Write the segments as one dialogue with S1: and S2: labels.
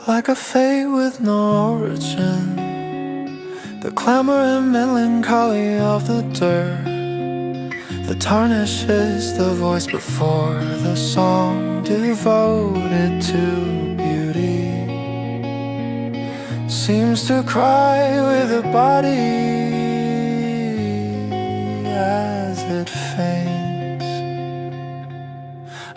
S1: like a fate with no origin, the clamor and melancholy of the dirt, the tarnishes the voice before the song devoted to beauty seems to cry with a body as it faints.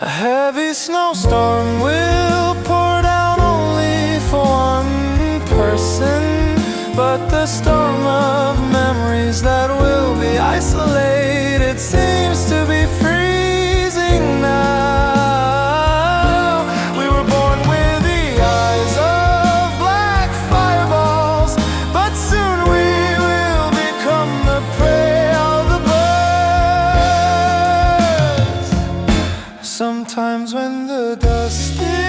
S1: A heavy snowstorm will pour down only for one person, but the storm of memories that will be isolated seems to be freezing now. We were born with the eyes of black fireballs, but soon we will become the prey of the birds. Sometimes when the dusty,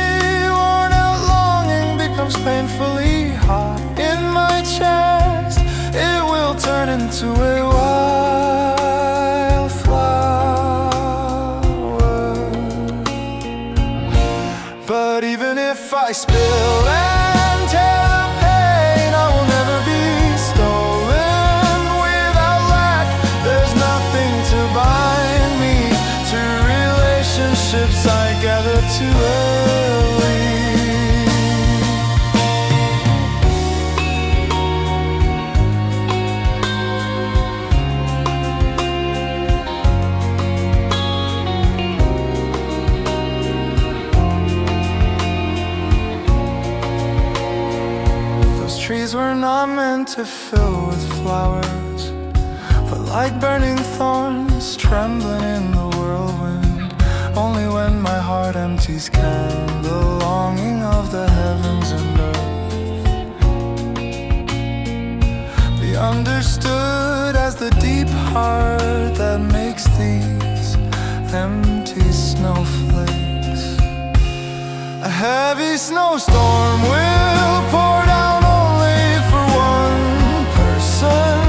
S1: worn out longing becomes painfully hot in my chest, it will turn into a wildflower. But even if I spill and tear the pain, I will never be stolen. Without lack, there's nothing to bind me to relationships I gather too early. Trees were not meant to fill with flowers, but like burning thorns trembling in the whirlwind. Only when my heart empties can the longing of the heavens and earth be understood as the deep heart that makes these empty snowflakes. A heavy snowstorm will pour down for one person,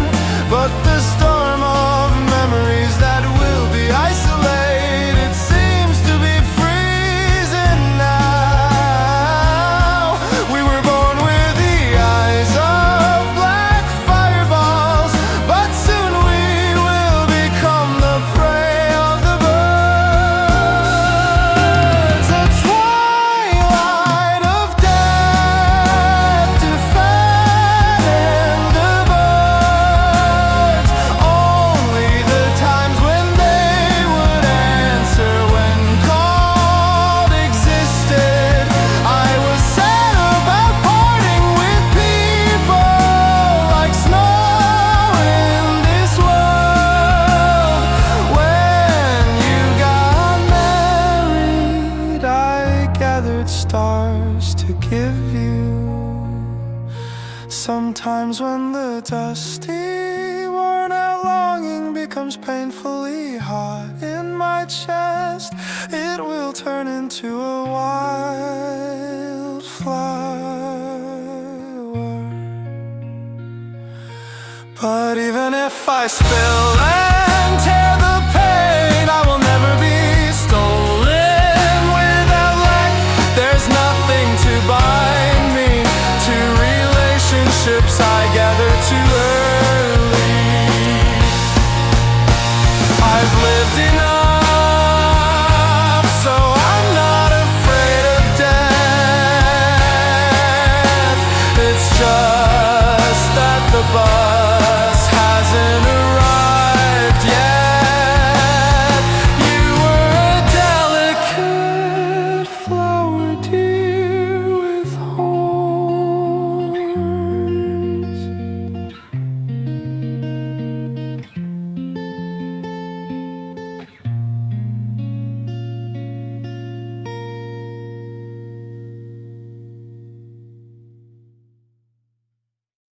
S1: but the storm of memories that will be isolated seems to be freezing now. We were born with the eyes of black fireballs, but soon we will become the prey of the birds. A twilight of death to stars to give you. Sometimes when the dusty, worn out longing becomes painfully hot in my chest, it will turn into a wildflower. But even if I spill